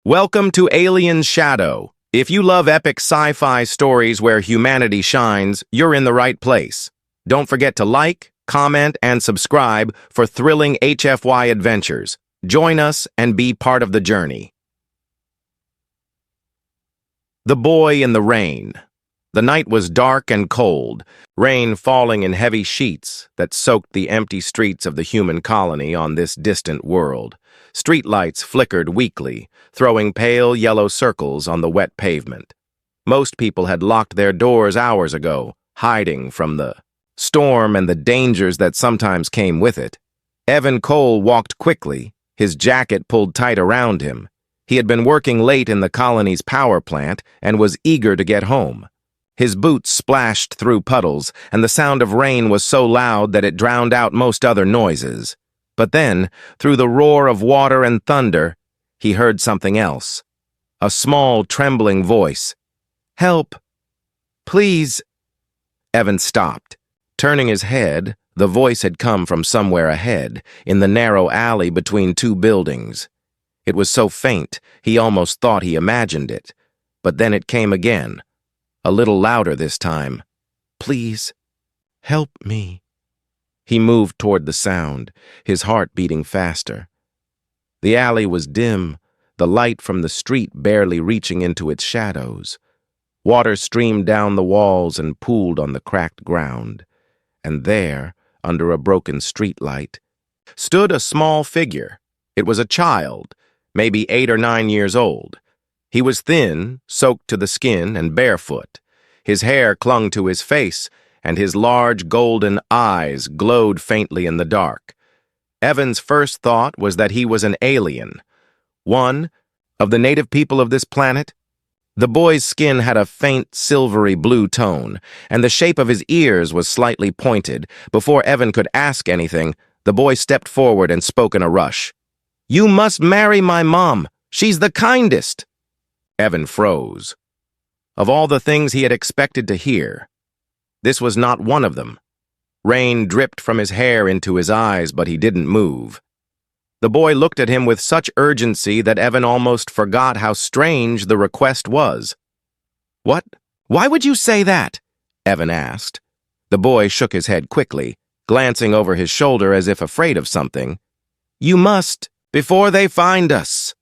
Welcome to Alien Shadow. If you love epic sci-fi stories where humanity shines, you're in the right place. Don't forget to like, comment, and subscribe for thrilling HFY adventures. Join us and be part of the journey. The Boy in the Rain. The night was dark and cold, rain falling in heavy sheets that soaked the empty streets of the human colony on this distant world. Streetlights flickered weakly, throwing pale yellow circles on the wet pavement. Most people had locked their doors hours ago, hiding from the storm and the dangers that sometimes came with it. Evan Cole walked quickly, his jacket pulled tight around him. He had been working late in the colony's power plant and was eager to get home. His boots splashed through puddles, and the sound of rain was so loud that it drowned out most other noises. But then, through the roar of water and thunder, he heard something else. A small, trembling voice. "Help! Please!" Evan stopped. Turning his head, the voice had come from somewhere ahead, in the narrow alley between two buildings. It was so faint, he almost thought he imagined it. But then it came again, a little louder this time. "Please, help me." He moved toward the sound, his heart beating faster. The alley was dim, the light from the street barely reaching into its shadows. Water streamed down the walls and pooled on the cracked ground. And there, under a broken streetlight, stood a small figure. It was a child, maybe 8 or 9 years old. He was thin, soaked to the skin, and barefoot. His hair clung to his face, and his large golden eyes glowed faintly in the dark. Evan's first thought was that he was an alien. One of the native people of this planet. The boy's skin had a faint silvery blue tone, and the shape of his ears was slightly pointed. Before Evan could ask anything, the boy stepped forward and spoke in a rush. "You must marry my mom. She's the kindest." Evan froze. Of all the things he had expected to hear, this was not one of them. Rain dripped from his hair into his eyes, but he didn't move. The boy looked at him with such urgency that Evan almost forgot how strange the request was. "What? Why would you say that?" Evan asked. The boy shook his head quickly, glancing over his shoulder as if afraid of something. "You must, before they find us."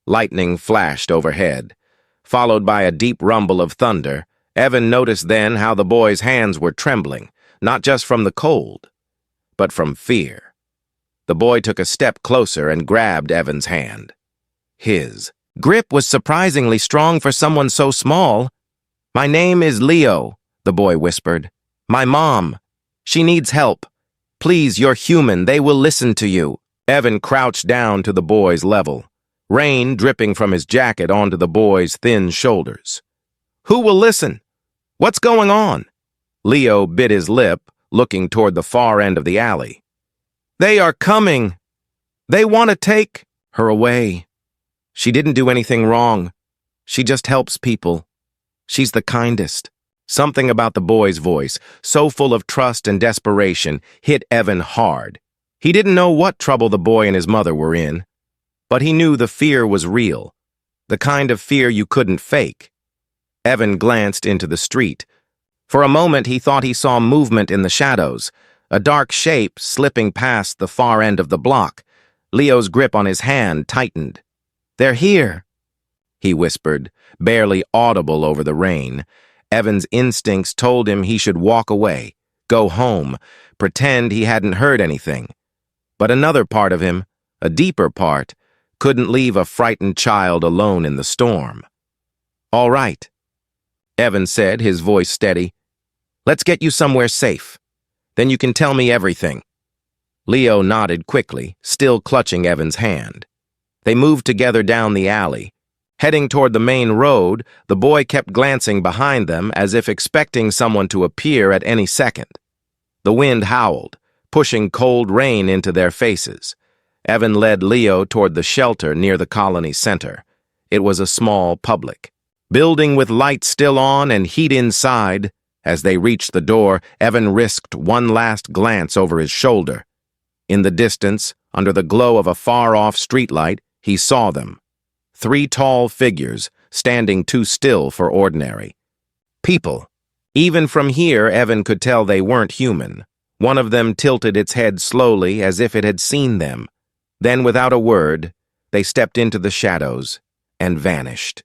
Lightning flashed overhead. Followed by a deep rumble of thunder, Evan noticed then how the boy's hands were trembling, not just from the cold, but from fear. The boy took a step closer and grabbed Evan's hand. His grip was surprisingly strong for someone so small. "My name is Leo," the boy whispered. "My mom. She needs help. Please, you're human. They will listen to you." Evan crouched down to the boy's level, rain dripping from his jacket onto the boy's thin shoulders. "Who will listen? What's going on?" Leo bit his lip, looking toward the far end of the alley. "They are coming. They want to take her away. She didn't do anything wrong. She just helps people. She's the kindest." Something about the boy's voice, so full of trust and desperation, hit Evan hard. He didn't know what trouble the boy and his mother were in, but he knew the fear was real, the kind of fear you couldn't fake. Evan glanced into the street. For a moment he thought he saw movement in the shadows, a dark shape slipping past the far end of the block. Leo's grip on his hand tightened. "They're here," he whispered, barely audible over the rain. Evan's instincts told him he should walk away, go home, pretend he hadn't heard anything. But another part of him, a deeper part, couldn't leave a frightened child alone in the storm. "All right," Evan said, his voice steady. "Let's get you somewhere safe. Then you can tell me everything." Leo nodded quickly, still clutching Evan's hand. They moved together down the alley. Heading toward the main road, the boy kept glancing behind them as if expecting someone to appear at any second. The wind howled, pushing cold rain into their faces. Evan led Leo toward the shelter near the colony's center. It was a small public building with lights still on and heat inside. As they reached the door, Evan risked one last glance over his shoulder. In the distance, under the glow of a far-off streetlight, he saw them. 3 tall figures, standing too still for ordinary. People. Even from here, Evan could tell they weren't human. One of them tilted its head slowly as if it had seen them. Then, without a word, they stepped into the shadows and vanished.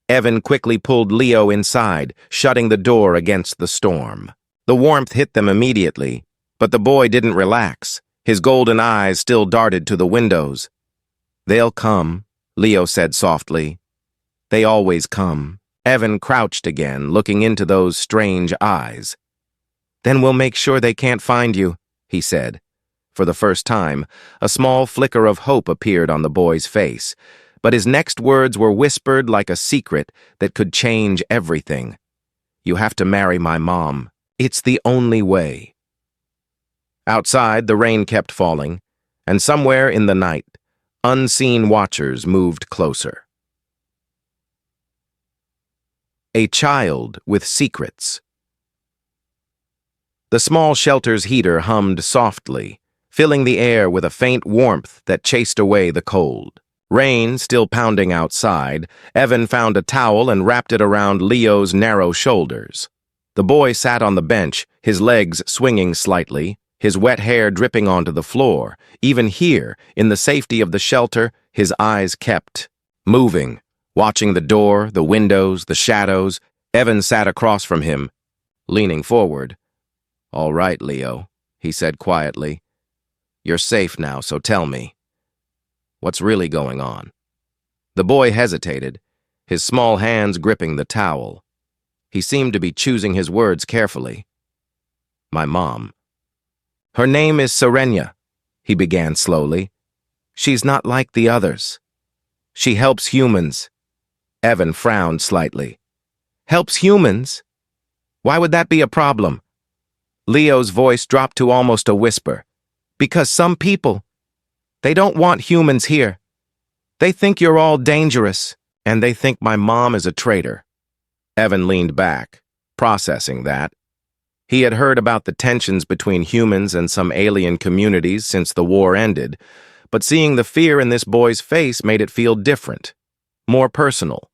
Evan quickly pulled Leo inside, shutting the door against the storm. The warmth hit them immediately, but the boy didn't relax. His golden eyes still darted to the windows. "They'll come," Leo said softly. "They always come." Evan crouched again, looking into those strange eyes. "Then we'll make sure they can't find you," he said. For the first time, a small flicker of hope appeared on the boy's face, but his next words were whispered like a secret that could change everything. "You have to marry my mom. It's the only way." Outside, the rain kept falling, and somewhere in the night, unseen watchers moved closer. A child with secrets. The small shelter's heater hummed softly, filling the air with a faint warmth that chased away the cold. Rain still pounding outside, Evan found a towel and wrapped it around Leo's narrow shoulders. The boy sat on the bench, his legs swinging slightly, his wet hair dripping onto the floor. Even here, in the safety of the shelter, his eyes kept moving, watching the door, the windows, the shadows. Evan sat across from him, leaning forward. "All right, Leo," he said quietly. "You're safe now, so tell me. What's really going on?" The boy hesitated, his small hands gripping the towel. He seemed to be choosing his words carefully. "My mom. Her name is Serenia," he began slowly. "She's not like the others. She helps humans." Evan frowned slightly. "Helps humans? Why would that be a problem?" Leo's voice dropped to almost a whisper. "Because some people, they don't want humans here. They think you're all dangerous, and they think my mom is a traitor." Evan leaned back, processing that. He had heard about the tensions between humans and some alien communities since the war ended, but seeing the fear in this boy's face made it feel different, more personal.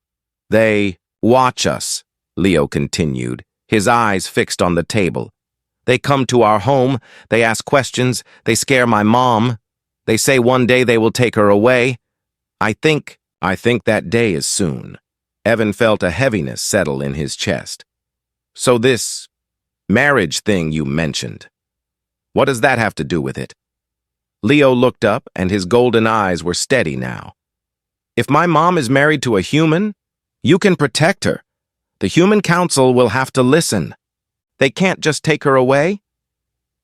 "They watch us," Leo continued, his eyes fixed on the table. "They come to our home, they ask questions, they scare my mom. They say one day they will take her away. I think that day is soon." Evan felt a heaviness settle in his chest. "So this marriage thing you mentioned, what does that have to do with it?" Leo looked up, and his golden eyes were steady now. "If my mom is married to a human, you can protect her. The Human Council will have to listen. They can't just take her away?"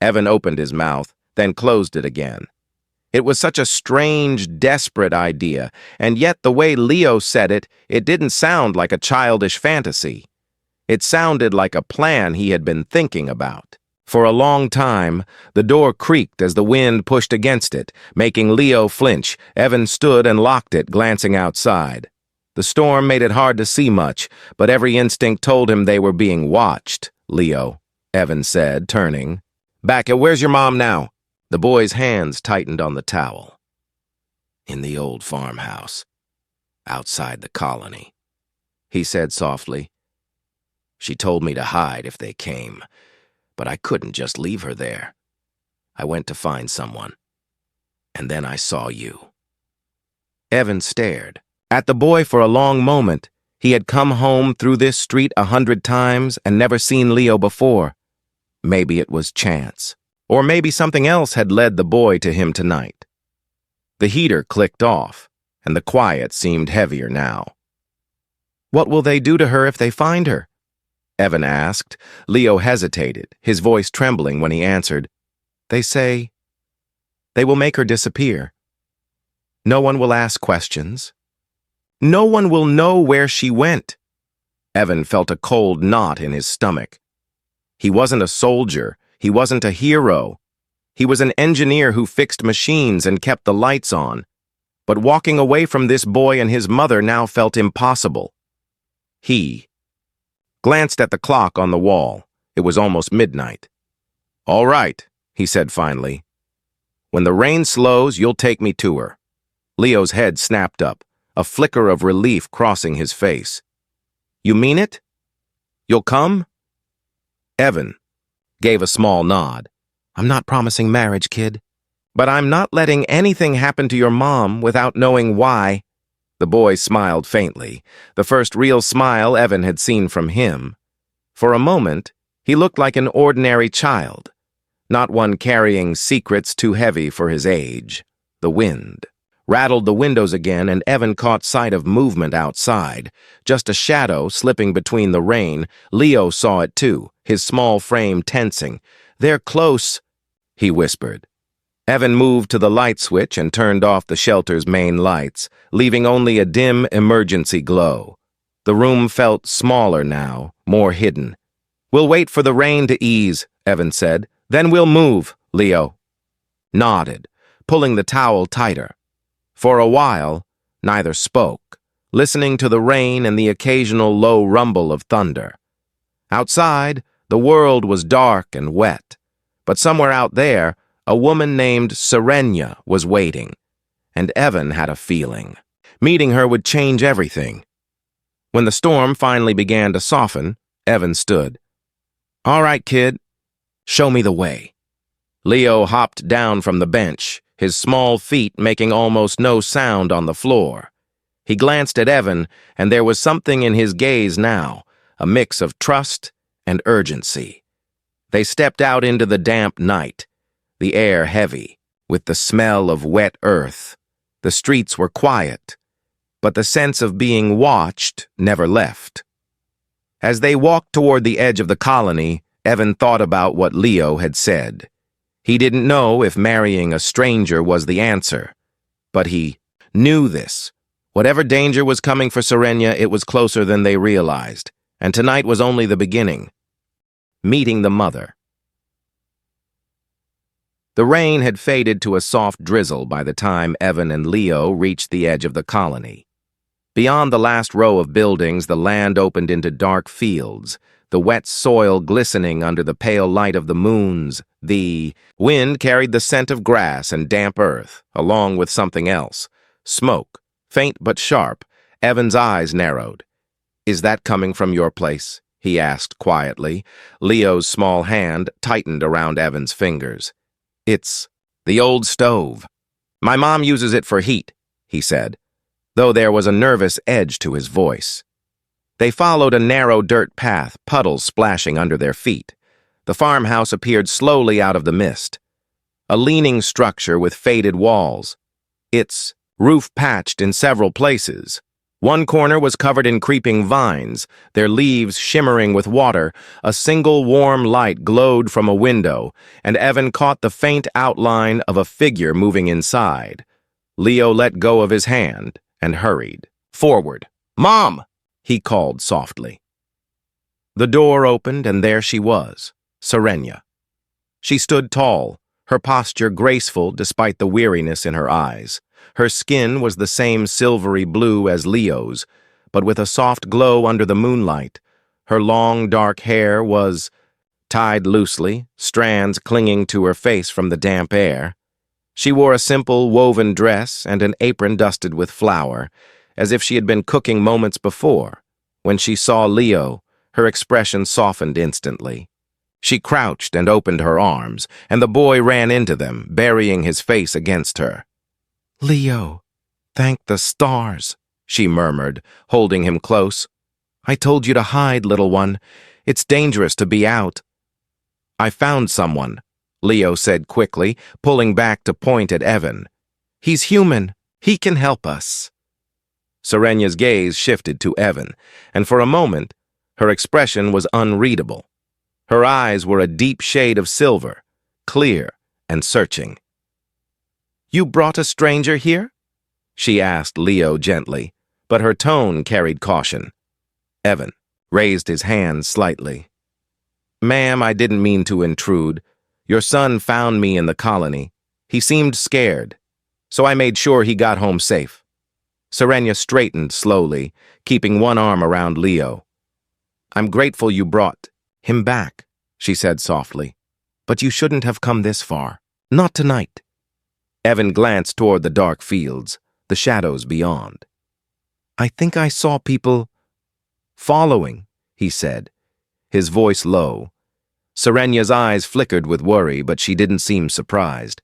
Evan opened his mouth, then closed it again. It was such a strange, desperate idea, and yet the way Leo said it, it didn't sound like a childish fantasy. It sounded like a plan he had been thinking about. For a long time, the door creaked as the wind pushed against it, making Leo flinch. Evan stood and locked it, glancing outside. The storm made it hard to see much, but every instinct told him they were being watched. "Leo," Evan said, turning. Where's your mom now?" The boy's hands tightened on the towel. "In the old farmhouse, outside the colony," he said softly. "She told me to hide if they came, but I couldn't just leave her there. I went to find someone, and then I saw you." Evan stared at the boy for a long moment. He had come home through this street 100 times and never seen Leo before. Maybe it was chance, or maybe something else had led the boy to him tonight. The heater clicked off, and the quiet seemed heavier now. "What will they do to her if they find her?" Evan asked. Leo hesitated, his voice trembling when he answered. "They say they will make her disappear. No one will ask questions. No one will know where she went." Evan felt a cold knot in his stomach. He wasn't a soldier. He wasn't a hero. He was an engineer who fixed machines and kept the lights on. But walking away from this boy and his mother now felt impossible. He glanced at the clock on the wall. It was almost midnight. "All right," he said finally. "When the rain slows, you'll take me to her." Leo's head snapped up. a flicker of relief crossing his face. "You mean it? You'll come?" Evan gave a small nod. "I'm not promising marriage, kid. But I'm not letting anything happen to your mom without knowing why." The boy smiled faintly, the first real smile Evan had seen from him. For a moment, he looked like an ordinary child, not one carrying secrets too heavy for his age. The wind rattled the windows again, and Evan caught sight of movement outside. Just a shadow slipping between the rain. Leo saw it too, his small frame tensing. "They're close," he whispered. Evan moved to the light switch and turned off the shelter's main lights, leaving only a dim emergency glow. The room felt smaller now, more hidden. "We'll wait for the rain to ease," Evan said. "Then we'll move," Leo nodded, pulling the towel tighter. For a while, neither spoke, listening to the rain and the occasional low rumble of thunder. Outside, the world was dark and wet, but somewhere out there, a woman named Serenia was waiting, and Evan had a feeling. Meeting her would change everything. When the storm finally began to soften, Evan stood. "All right, kid, show me the way." Leo hopped down from the bench, his small feet making almost no sound on the floor. He glanced at Evan, and there was something in his gaze now, a mix of trust and urgency. They stepped out into the damp night, the air heavy, with the smell of wet earth. The streets were quiet, but the sense of being watched never left. As they walked toward the edge of the colony, Evan thought about what Leo had said. He didn't know if marrying a stranger was the answer, but he knew this. Whatever danger was coming for Serenia, it was closer than they realized, and tonight was only the beginning. Meeting the mother. The rain had faded to a soft drizzle by the time Evan and Leo reached the edge of the colony. Beyond the last row of buildings, the land opened into dark fields, the wet soil glistening under the pale light of the moons. The wind carried the scent of grass and damp earth, along with something else. Smoke, faint but sharp. Evan's eyes narrowed. "Is that coming from your place?" he asked quietly. Leo's small hand tightened around Evan's fingers. "It's the old stove. My mom uses it for heat," he said, though there was a nervous edge to his voice. They followed a narrow dirt path, puddles splashing under their feet. The farmhouse appeared slowly out of the mist. A leaning structure with faded walls, its roof patched in several places. One corner was covered in creeping vines, their leaves shimmering with water. A single warm light glowed from a window, and Evan caught the faint outline of a figure moving inside. Leo let go of his hand and hurried forward. "Mom!" he called softly. The door opened, and there she was, Serenia. She stood tall, her posture graceful despite the weariness in her eyes. Her skin was the same silvery blue as Leo's, but with a soft glow under the moonlight. Her long, dark hair was tied loosely, strands clinging to her face from the damp air. She wore a simple woven dress and an apron dusted with flour, as if she had been cooking moments before. When she saw Leo, her expression softened instantly. She crouched and opened her arms, and the boy ran into them, burying his face against her. "Leo, thank the stars," she murmured, holding him close. "I told you to hide, little one. It's dangerous to be out." "I found someone," Leo said quickly, pulling back to point at Evan. "He's human. He can help us." Serenia's gaze shifted to Evan, and for a moment, her expression was unreadable. Her eyes were a deep shade of silver, clear and searching. "You brought a stranger here?" she asked Leo gently, but her tone carried caution. Evan raised his hand slightly. "Ma'am, I didn't mean to intrude. Your son found me in the colony. He seemed scared, so I made sure he got home safe." Serenia straightened slowly, keeping one arm around Leo. "I'm grateful you brought him back," she said softly, "but you shouldn't have come this far. Not tonight." Evan glanced toward the dark fields, the shadows beyond. I think I saw people following, he said, his voice low. Serenya's eyes flickered with worry, but she didn't seem surprised.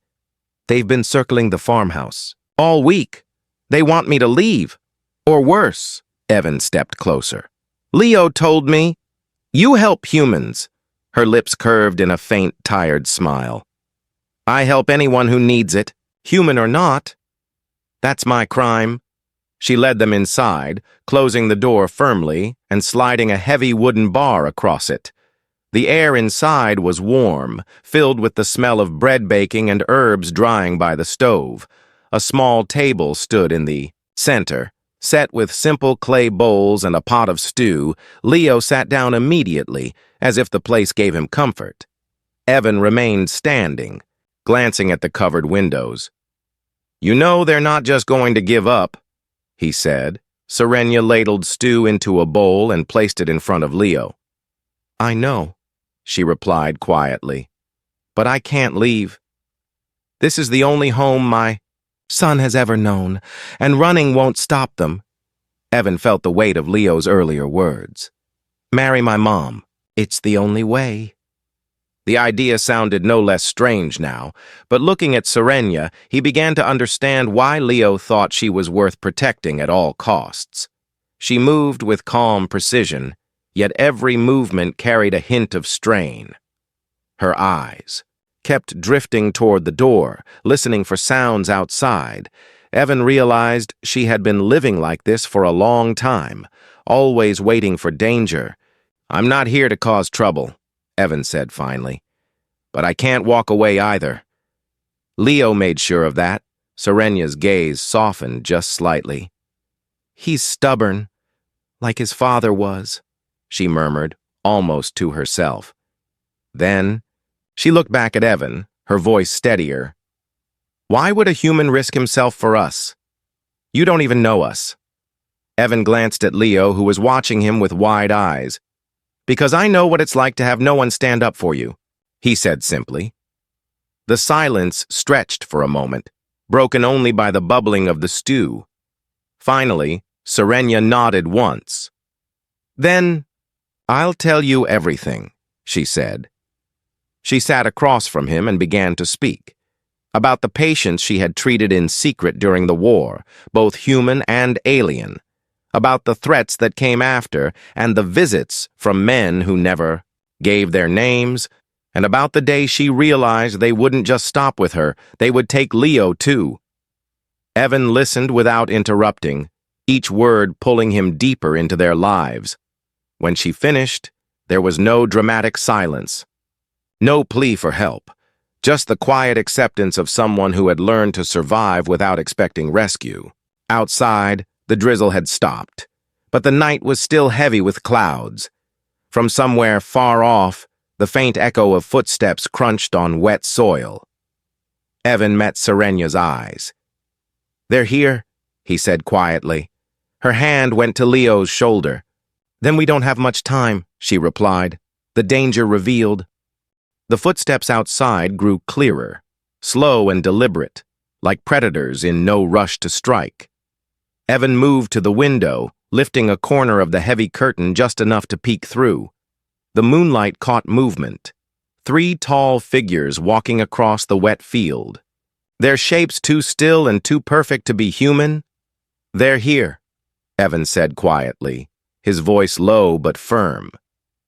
They've been circling the farmhouse all week. They want me to leave. Or worse. Evan stepped closer. Leo told me, you help humans. Her lips curved in a faint, tired smile. I help anyone who needs it, human or not. That's my crime. She led them inside, closing the door firmly and sliding a heavy wooden bar across it. The air inside was warm, filled with the smell of bread baking and herbs drying by the stove. A small table stood in the center. Set with simple clay bowls and a pot of stew, Leo sat down immediately, as if the place gave him comfort. Evan remained standing, glancing at the covered windows. You know they're not just going to give up, he said. Serenya ladled stew into a bowl and placed it in front of Leo. I know, she replied quietly, but I can't leave. This is the only home my son has ever known, and running won't stop them. Evan felt the weight of Leo's earlier words. Marry my mom. It's the only way. The idea sounded no less strange now, but looking at Serenya, he began to understand why Leo thought she was worth protecting at all costs. She moved with calm precision, yet every movement carried a hint of strain. Her eyes kept drifting toward the door, listening for sounds outside. Evan realized she had been living like this for a long time, always waiting for danger. I'm not here to cause trouble, Evan said finally. But I can't walk away either. Leo made sure of that. Serenya's gaze softened just slightly. He's stubborn, like his father was, she murmured, almost to herself. Then she looked back at Evan, her voice steadier. Why would a human risk himself for us? You don't even know us. Evan glanced at Leo, who was watching him with wide eyes. Because I know what it's like to have no one stand up for you, he said simply. The silence stretched for a moment, broken only by the bubbling of the stew. Finally, Serenya nodded once. Then, I'll tell you everything, she said. She sat across from him and began to speak about the patients she had treated in secret during the war, both human and alien, about the threats that came after and the visits from men who never gave their names, and about the day she realized they wouldn't just stop with her, they would take Leo too. Evan listened without interrupting, each word pulling him deeper into their lives. When she finished, there was no dramatic silence. No plea for help, just the quiet acceptance of someone who had learned to survive without expecting rescue. Outside, the drizzle had stopped, but the night was still heavy with clouds. From somewhere far off, the faint echo of footsteps crunched on wet soil. Evan met Serenya's eyes. They're here, he said quietly. Her hand went to Leo's shoulder. Then we don't have much time, she replied. The danger revealed. The footsteps outside grew clearer, slow and deliberate, like predators in no rush to strike. Evan moved to the window, lifting a corner of the heavy curtain just enough to peek through. The moonlight caught movement. 3 tall figures walking across the wet field. Their shapes too still and too perfect to be human? They're here, Evan said quietly, his voice low but firm.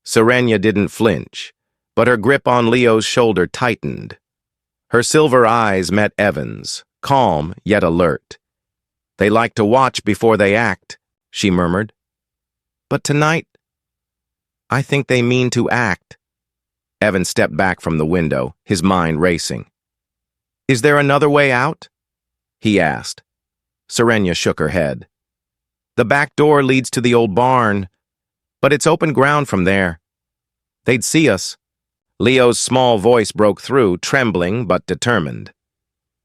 Serenya didn't flinch, but her grip on Leo's shoulder tightened. Her silver eyes met Evan's, calm yet alert. They like to watch before they act, she murmured. But tonight, I think they mean to act. Evan stepped back from the window, his mind racing. Is there another way out? He asked. Serenya shook her head. The back door leads to the old barn, but it's open ground from there. They'd see us. Leo's small voice broke through, trembling but determined.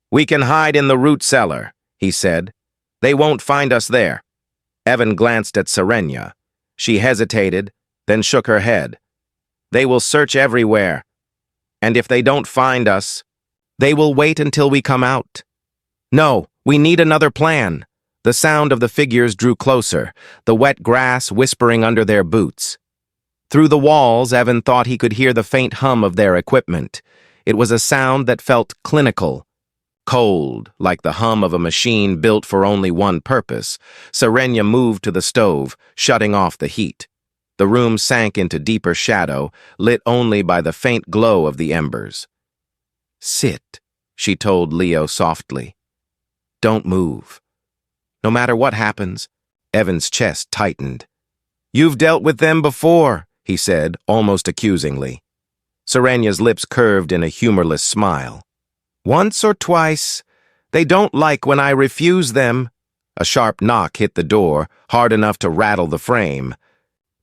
We can hide in the root cellar, he said. They won't find us there. Evan glanced at Serenya. She hesitated, then shook her head. They will search everywhere. And if they don't find us, they will wait until we come out. No, we need another plan. The sound of the figures drew closer, the wet grass whispering under their boots. Through the walls, Evan thought he could hear the faint hum of their equipment. It was a sound that felt clinical, cold, like the hum of a machine built for only one purpose. Serenia moved to the stove, shutting off the heat. The room sank into deeper shadow, lit only by the faint glow of the embers. "Sit," she told Leo softly. "Don't move. No matter what happens." Evan's chest tightened. "You've dealt with them before," he said, almost accusingly. Serenia's lips curved in a humorless smile. "Once or twice. They don't like when I refuse them." A sharp knock hit the door, hard enough to rattle the frame.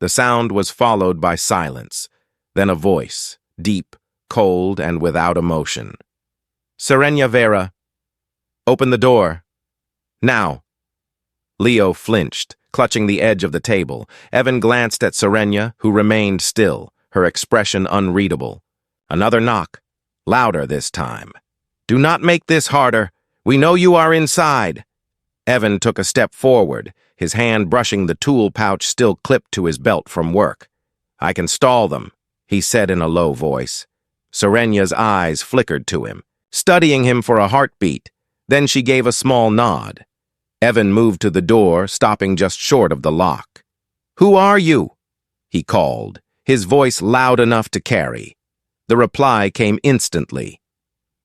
The sound was followed by silence, then a voice, deep, cold, and without emotion. "Serenia Vera, open the door. Now." Leo flinched, clutching the edge of the table. Evan glanced at Serenia, who remained still, her expression unreadable. Another knock, louder this time. "Do not make this harder. We know you are inside." Evan took a step forward, his hand brushing the tool pouch still clipped to his belt from work. "I can stall them," he said in a low voice. Serenia's eyes flickered to him, studying him for a heartbeat. Then she gave a small nod. Evan moved to the door, stopping just short of the lock. "Who are you?" he called, his voice loud enough to carry. The reply came instantly.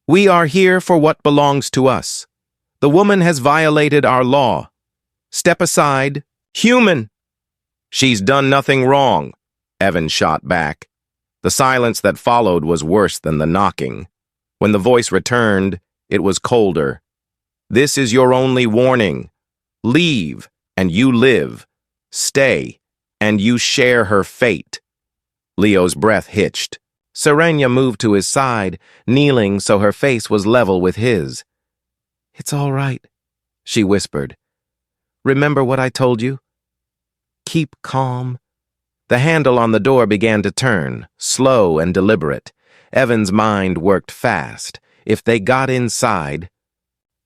"We are here for what belongs to us. The woman has violated our law. Step aside, human!" "She's done nothing wrong," Evan shot back. The silence that followed was worse than the knocking. When the voice returned, it was colder. "This is your only warning. Leave, and you live. Stay, and you share her fate." Leo's breath hitched. Serenia moved to his side, kneeling so her face was level with his. "It's all right," she whispered. "Remember what I told you? Keep calm." The handle on the door began to turn, slow and deliberate. Evan's mind worked fast. If they got inside,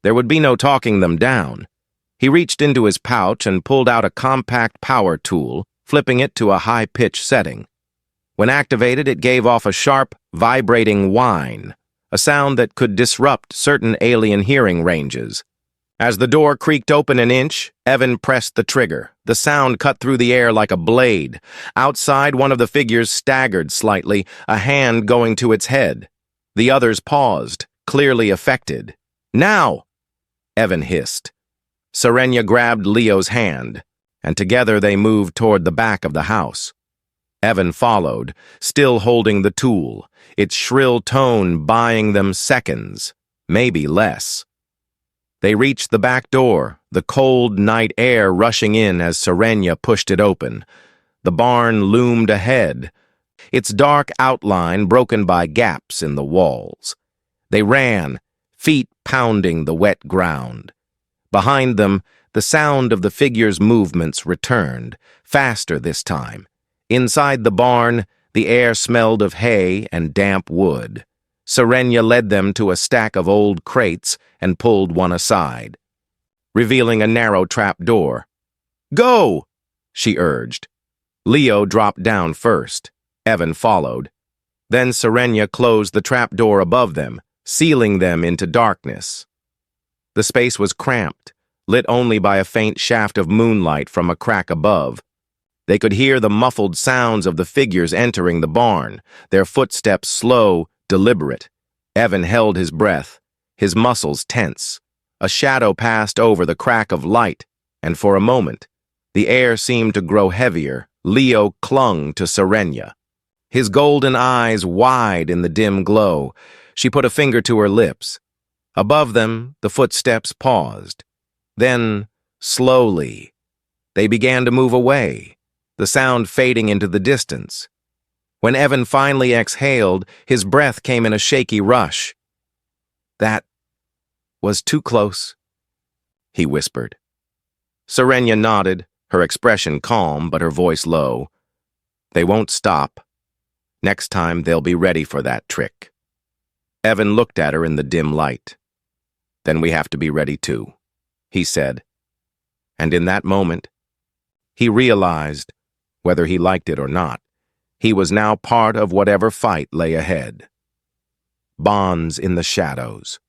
there would be no talking them down. He reached into his pouch and pulled out a compact power tool, flipping it to a high-pitch setting. When activated, it gave off a sharp, vibrating whine, a sound that could disrupt certain alien hearing ranges. As the door creaked open an inch, Evan pressed the trigger. The sound cut through the air like a blade. Outside, one of the figures staggered slightly, a hand going to its head. The others paused, clearly affected. "Now!" Evan hissed. Serenia grabbed Leo's hand, and together they moved toward the back of the house. Evan followed, still holding the tool, its shrill tone buying them seconds, maybe less. They reached the back door, the cold night air rushing in as Serenia pushed it open. The barn loomed ahead, its dark outline broken by gaps in the walls. They ran, feet pounding the wet ground. Behind them, the sound of the figures' movements returned, faster this time. Inside the barn, the air smelled of hay and damp wood. Serenia led them to a stack of old crates and pulled one aside, revealing a narrow trap door. "Go!" she urged. Leo dropped down first. Evan followed. Then Serenia closed the trap door above them, sealing them into darkness. The space was cramped, lit only by a faint shaft of moonlight from a crack above. They could hear the muffled sounds of the figures entering the barn, their footsteps slow, deliberate. Evan held his breath, his muscles tense. A shadow passed over the crack of light, and for a moment, the air seemed to grow heavier. Leo clung to Serenia, his golden eyes wide in the dim glow. She put a finger to her lips. Above them, the footsteps paused. Then, slowly, they began to move away, the sound fading into the distance. When Evan finally exhaled, his breath came in a shaky rush. "That was too close," he whispered. Serenia nodded, her expression calm but her voice low. "They won't stop. Next time they'll be ready for that trick." Evan looked at her in the dim light. "Then we have to be ready too," he said. And in that moment, he realized, whether he liked it or not, he was now part of whatever fight lay ahead. Bonds in the shadows.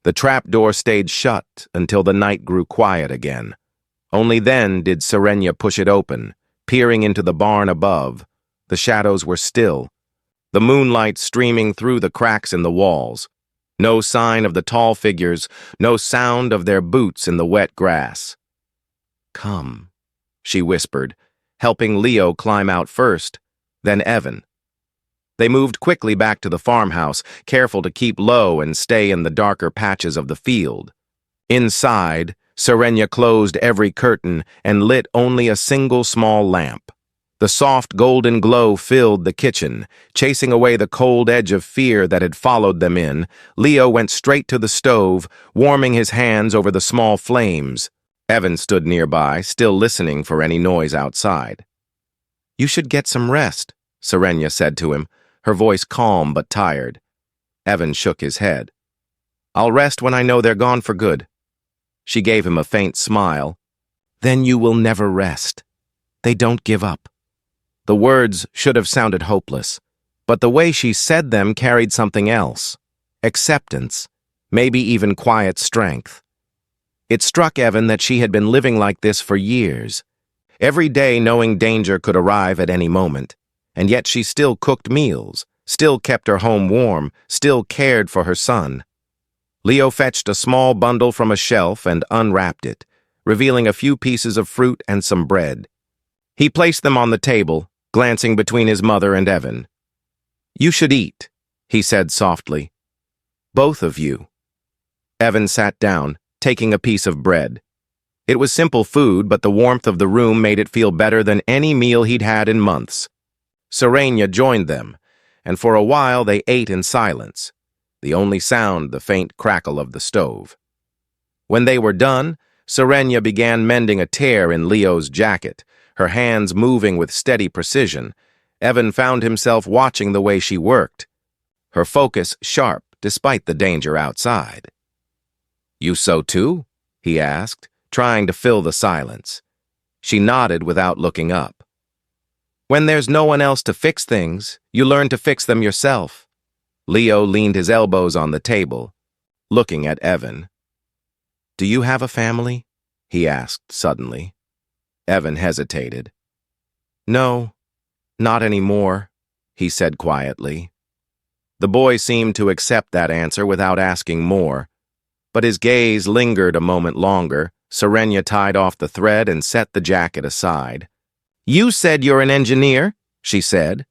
The trapdoor stayed shut until the night grew quiet again. Only then did Serenia push it open, peering into the barn above. The shadows were still, the moonlight streaming through the cracks in the walls. No sign of the tall figures, no sound of their boots in the wet grass. "Come," she whispered, helping Leo climb out first, then Evan. They moved quickly back to the farmhouse, careful to keep low and stay in the darker patches of the field. Inside, Serenia closed every curtain and lit only a single small lamp. The soft golden glow filled the kitchen, chasing away the cold edge of fear that had followed them in. Leo went straight to the stove, warming his hands over the small flames. Evan stood nearby, still listening for any noise outside. "You should get some rest," Serenia said to him, her voice calm but tired. Evan shook his head. "I'll rest when I know they're gone for good." She gave him a faint smile. "Then you will never rest. They don't give up." The words should have sounded hopeless, but the way she said them carried something else. Acceptance, maybe even quiet strength. It struck Evan that she had been living like this for years, every day knowing danger could arrive at any moment, and yet she still cooked meals, still kept her home warm, still cared for her son. Leo fetched a small bundle from a shelf and unwrapped it, revealing a few pieces of fruit and some bread. He placed them on the table, glancing between his mother and Evan. "You should eat," he said softly. "Both of you." Evan sat down, taking a piece of bread. It was simple food, but the warmth of the room made it feel better than any meal he'd had in months. Serenia joined them, and for a while they ate in silence, the only sound the faint crackle of the stove. When they were done, Serenia began mending a tear in Leo's jacket, her hands moving with steady precision. Evan found himself watching the way she worked, her focus sharp despite the danger outside. "You sew too?" he asked, trying to fill the silence. She nodded without looking up. "When there's no one else to fix things, you learn to fix them yourself." Leo leaned his elbows on the table, looking at Evan. "Do you have a family?" he asked suddenly. Evan hesitated. "No, not anymore," he said quietly. The boy seemed to accept that answer without asking more, but his gaze lingered a moment longer. Serenia tied off the thread and set the jacket aside. "You said you're an engineer," she said.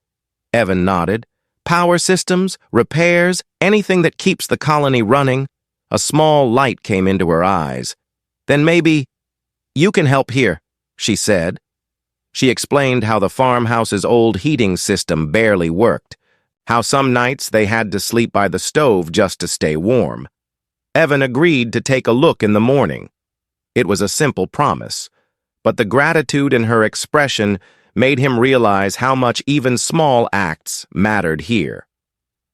Evan nodded. "Power systems, repairs, anything that keeps the colony running." A small light came into her eyes. "Then maybe you can help here," she said. She explained how the farmhouse's old heating system barely worked, how some nights they had to sleep by the stove just to stay warm. Evan agreed to take a look in the morning. It was a simple promise, but the gratitude in her expression made him realize how much even small acts mattered here.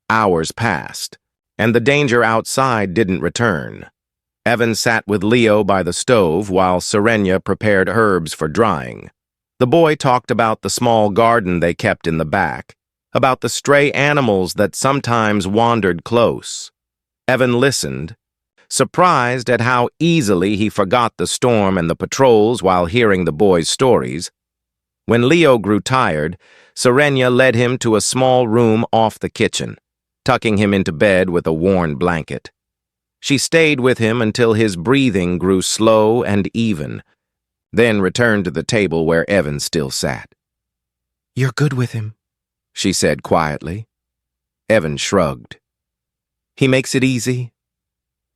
Hours passed, and the danger outside didn't return. Evan sat with Leo by the stove while Serenia prepared herbs for drying. The boy talked about the small garden they kept in the back, about the stray animals that sometimes wandered close. Evan listened, surprised at how easily he forgot the storm and the patrols while hearing the boy's stories. When Leo grew tired, Serenia led him to a small room off the kitchen, tucking him into bed with a worn blanket. She stayed with him until his breathing grew slow and even, then returned to the table where Evan still sat. "You're good with him," she said quietly. Evan shrugged. "He makes it easy."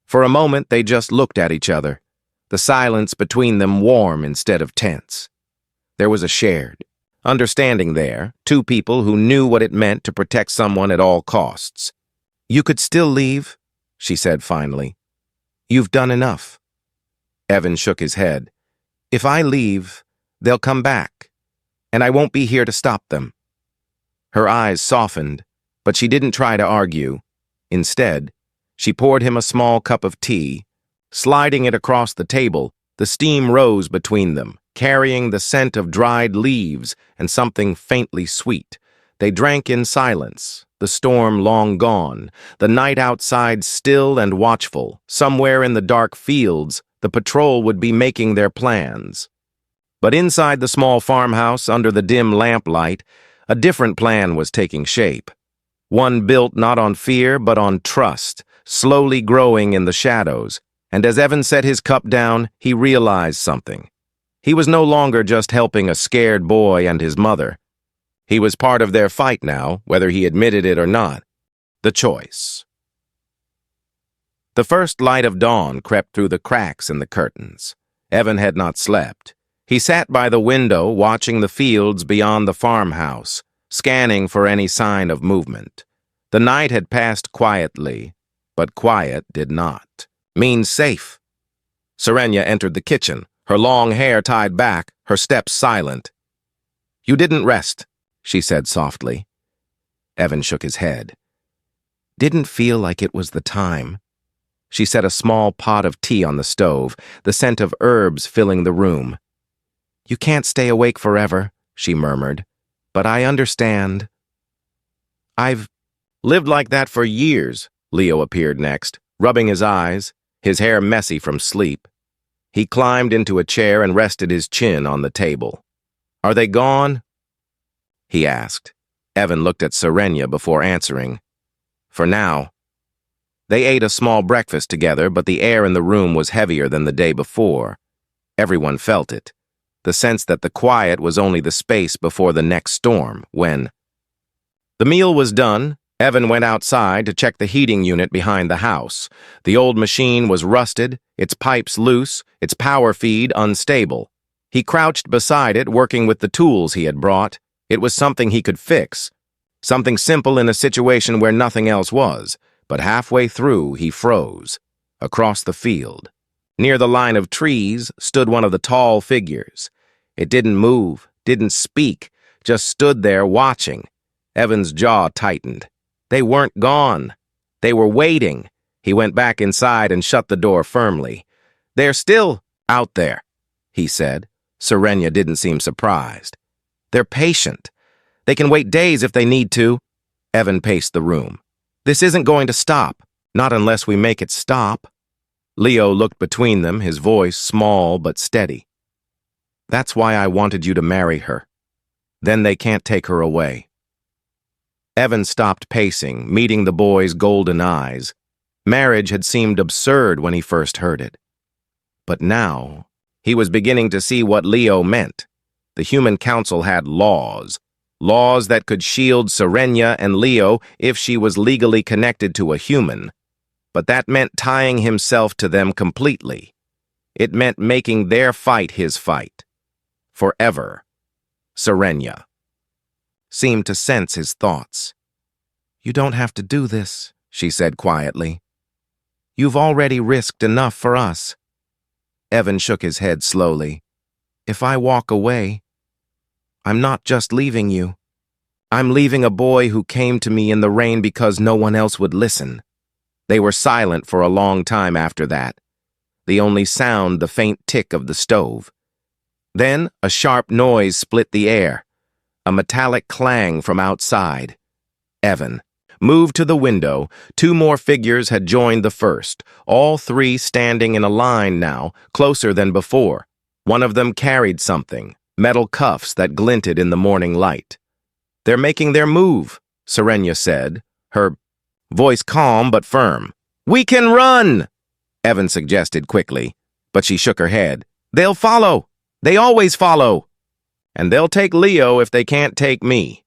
For a moment they just looked at each other, the silence between them warm instead of tense. There was a shared understanding there, two people who knew what it meant to protect someone at all costs. "You could still leave," she said finally. "You've done enough." Evan shook his head. "If I leave, they'll come back, and I won't be here to stop them." Her eyes softened, but she didn't try to argue. Instead, she poured him a small cup of tea, sliding it across the table The steam rose between them, carrying the scent of dried leaves and something faintly sweet. They drank in silence, the storm long gone, the night outside still and watchful. Somewhere in the dark fields, the patrol would be making their plans. But inside the small farmhouse, under the dim lamplight, a different plan was taking shape. One built not on fear, but on trust, slowly growing in the shadows. And as Evan set his cup down, he realized something. He was no longer just helping a scared boy and his mother. He was part of their fight now, whether he admitted it or not. The choice. The first light of dawn crept through the cracks in the curtains. Evan had not slept. He sat by the window, watching the fields beyond the farmhouse, scanning for any sign of movement. The night had passed quietly, but quiet did not mean safe. Serenya entered the kitchen, her long hair tied back, her steps silent. "You didn't rest," she said softly. Evan shook his head. "Didn't feel like it was the time." She set a small pot of tea on the stove, the scent of herbs filling the room. "You can't stay awake forever," she murmured, "but I understand." "I've lived like that for years," Leo appeared next, rubbing his eyes, his hair messy from sleep. He climbed into a chair and rested his chin on the table. "Are they gone?" he asked. Evan looked at Serenya before answering. "For now." They ate a small breakfast together, but the air in the room was heavier than the day before. Everyone felt it, the sense that the quiet was only the space before the next storm, when the meal was done. Evan went outside to check the heating unit behind the house. The old machine was rusted, its pipes loose, its power feed unstable. He crouched beside it, working with the tools he had brought. It was something he could fix, something simple in a situation where nothing else was. But halfway through, he froze. Across the field, near the line of trees, stood one of the tall figures. It didn't move, didn't speak, just stood there watching. Evan's jaw tightened. They weren't gone. They were waiting. He went back inside and shut the door firmly. "They're still out there," he said. Serenya didn't seem surprised. "They're patient. They can wait days if they need to." Evan paced the room. "This isn't going to stop, not unless we make it stop." Leo looked between them, his voice small but steady. "That's why I wanted you to marry her. Then they can't take her away." Evan stopped pacing, meeting the boy's golden eyes. Marriage had seemed absurd when he first heard it. But now, he was beginning to see what Leo meant. The Human Council had laws that could shield Serenya and Leo if she was legally connected to a human. But that meant tying himself to them completely. It meant making their fight his fight. Forever. Serenya seemed to sense his thoughts. "You don't have to do this," she said quietly. "You've already risked enough for us." Evan shook his head slowly. "If I walk away, I'm not just leaving you. I'm leaving a boy who came to me in the rain because no one else would listen." They were silent for a long time after that, the only sound the faint tick of the stove. Then a sharp noise split the air, a metallic clang from outside. Evan moved to the window. Two more figures had joined the first, all three standing in a line now, closer than before. One of them carried something, metal cuffs that glinted in the morning light. "They're making their move," Serenya said, her voice calm but firm. "We can run," Evan suggested quickly, but she shook her head. "They'll follow. They always follow. And they'll take Leo if they can't take me."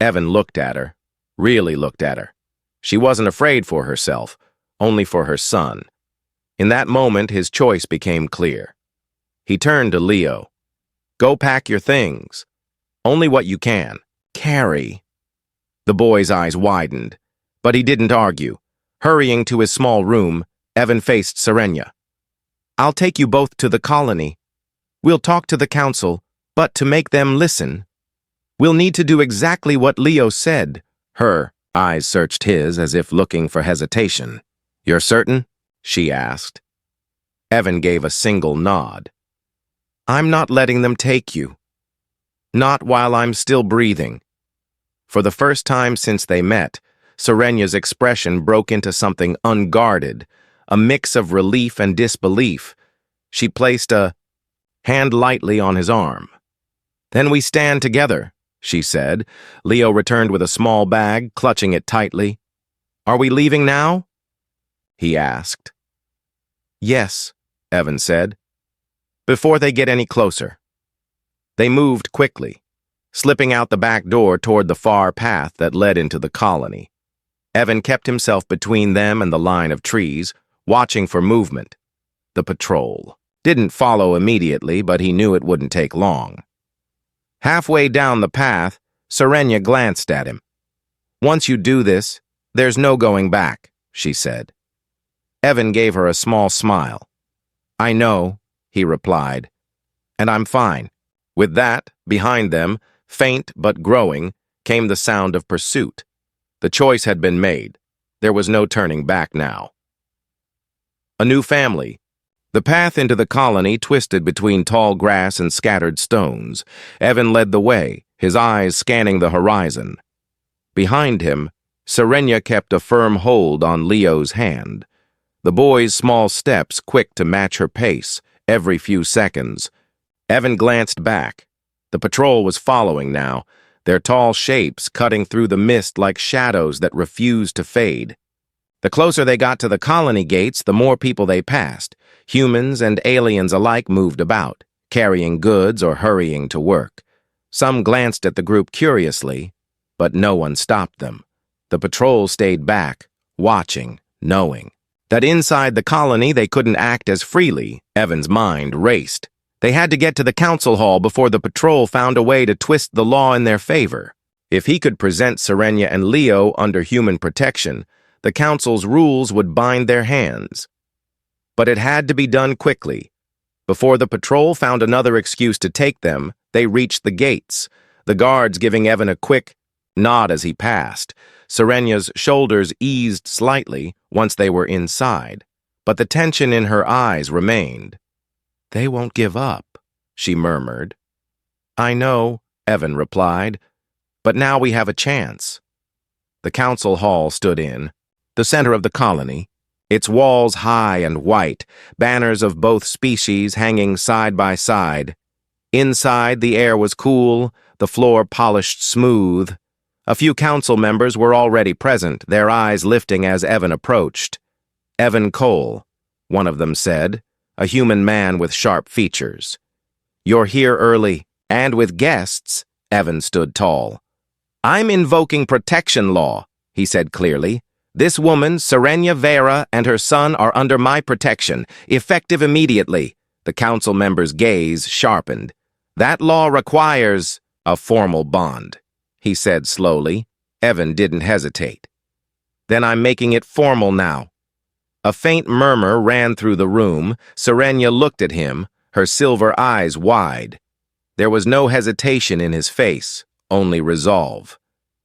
Evan looked at her, really looked at her. She wasn't afraid for herself, only for her son. In that moment, his choice became clear. He turned to Leo. "Go pack your things. Only what you can. Carry." The boy's eyes widened, but he didn't argue. Hurrying to his small room, Evan faced Serenya. "I'll take you both to the colony. We'll talk to the council, but to make them listen, we'll need to do exactly what Leo said." Her eyes searched his as if looking for hesitation. "You're certain?" she asked. Evan gave a single nod. I'm not letting them take you. Not while I'm still breathing. For the first time since they met, Serenya's expression broke into something unguarded, a mix of relief and disbelief. She placed a hand lightly on his arm. Then we stand together, she said. Leo returned with a small bag, clutching it tightly. Are we leaving now? He asked. Yes, Evan said. Before they get any closer. They moved quickly, slipping out the back door toward the far path that led into the colony. Evan kept himself between them and the line of trees, watching for movement. The patrol didn't follow immediately, but he knew it wouldn't take long. Halfway down the path, Serenya glanced at him. Once you do this, there's no going back, she said. Evan gave her a small smile. I know, he replied, and I'm fine. With that, behind them, faint but growing, came the sound of pursuit. The choice had been made. There was no turning back now. A new family. The path into the colony twisted between tall grass and scattered stones. Evan led the way, his eyes scanning the horizon. Behind him, Serenya kept a firm hold on Leo's hand. The boy's small steps quick to match her pace every few seconds. Evan glanced back. The patrol was following now, their tall shapes cutting through the mist like shadows that refused to fade. The closer they got to the colony gates, the more people they passed. Humans and aliens alike moved about, carrying goods or hurrying to work. Some glanced at the group curiously, but no one stopped them. The patrol stayed back, watching, knowing that inside the colony they couldn't act as freely. Evan's mind raced. They had to get to the council hall before the patrol found a way to twist the law in their favor. If he could present Serenya and Leo under human protection, the council's rules would bind their hands. But it had to be done quickly. Before the patrol found another excuse to take them, they reached the gates, the guards giving Evan a quick nod as he passed. Serenya's shoulders eased slightly once they were inside, but the tension in her eyes remained. They won't give up, she murmured. I know, Evan replied, but now we have a chance. The council hall stood in, the center of the colony, its walls high and white, banners of both species hanging side by side. Inside, the air was cool, the floor polished smooth. A few council members were already present, their eyes lifting as Evan approached. Evan Cole, one of them said, a human man with sharp features. You're here early, and with guests, Evan stood tall. I'm invoking protection law, he said clearly. This woman, Serenya Vera, and her son are under my protection, effective immediately. The council member's gaze sharpened. That law requires a formal bond, he said slowly. Evan didn't hesitate. Then I'm making it formal now. A faint murmur ran through the room. Serenya looked at him, her silver eyes wide. There was no hesitation in his face, only resolve.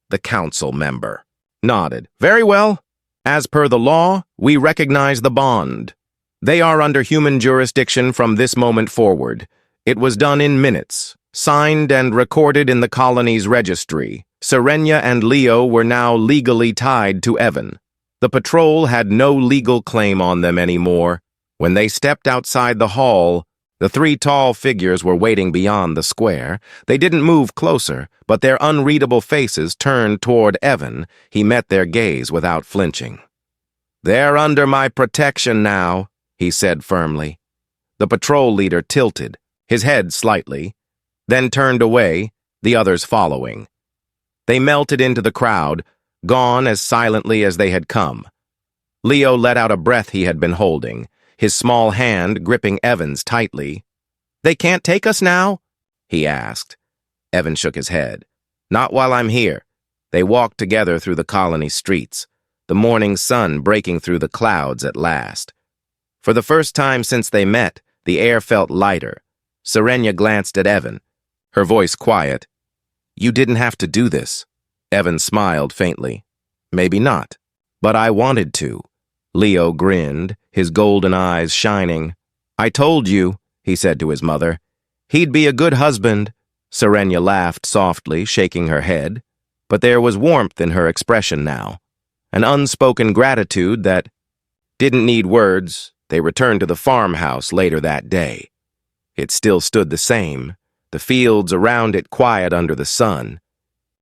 The council member nodded. Very well. As per the law, we recognize the bond. They are under human jurisdiction from this moment forward. It was done in minutes, signed and recorded in the colony's registry. Serenya and Leo were now legally tied to Evan. The patrol had no legal claim on them anymore. When they stepped outside the hall, the three tall figures were waiting beyond the square. They didn't move closer, but their unreadable faces turned toward Evan. He met their gaze without flinching. They're under my protection now, he said firmly. The patrol leader tilted, his head slightly, then turned away, the others following. They melted into the crowd, gone as silently as they had come. Leo let out a breath he had been holding, his small hand gripping Evan's tightly. They can't take us now? He asked. Evan shook his head. Not while I'm here. They walked together through the colony streets, the morning sun breaking through the clouds at last. For the first time since they met, the air felt lighter. Serenya glanced at Evan, her voice quiet. You didn't have to do this. Evan smiled faintly. Maybe not, but I wanted to. Leo grinned, his golden eyes shining. "I told you," he said to his mother. "He'd be a good husband." Serenia laughed softly, shaking her head, but there was warmth in her expression now, an unspoken gratitude that didn't need words. They returned to the farmhouse later that day. It still stood the same, the fields around it quiet under the sun.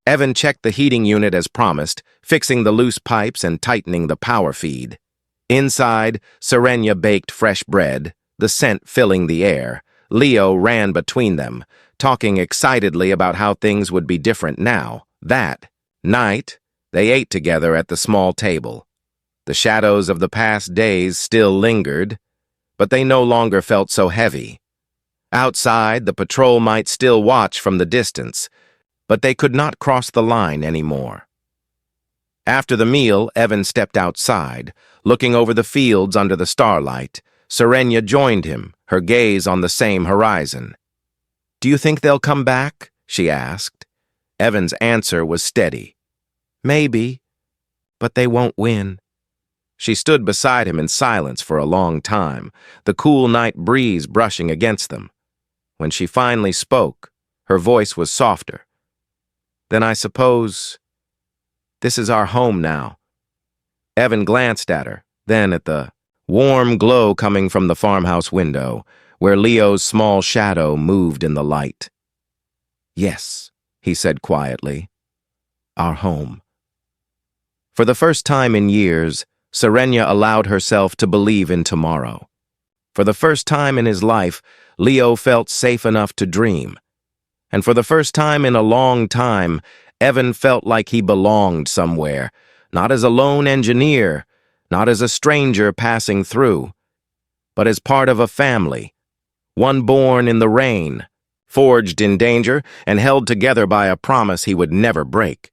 Evan checked the heating unit as promised, fixing the loose pipes and tightening the power feed. Inside, Serenia baked fresh bread, the scent filling the air. Leo ran between them, talking excitedly about how things would be different now. That night, they ate together at the small table. The shadows of the past days still lingered, but they no longer felt so heavy. Outside, the patrol might still watch from the distance, but they could not cross the line anymore. After the meal, Evan stepped outside, looking over the fields under the starlight. Serenia joined him, her gaze on the same horizon. "Do you think they'll come back?" she asked. Evan's answer was steady. "Maybe, but they won't win." She stood beside him in silence for a long time, the cool night breeze brushing against them. When she finally spoke, her voice was softer. "Then I suppose this is our home now." Evan glanced at her, then at the warm glow coming from the farmhouse window, where Leo's small shadow moved in the light. "Yes," he said quietly, "our home." For the first time in years, Serenia allowed herself to believe in tomorrow. For the first time in his life, Leo felt safe enough to dream. And for the first time in a long time, Evan felt like he belonged somewhere, not as a lone engineer, not as a stranger passing through, but as part of a family, one born in the rain, forged in danger, and held together by a promise he would never break.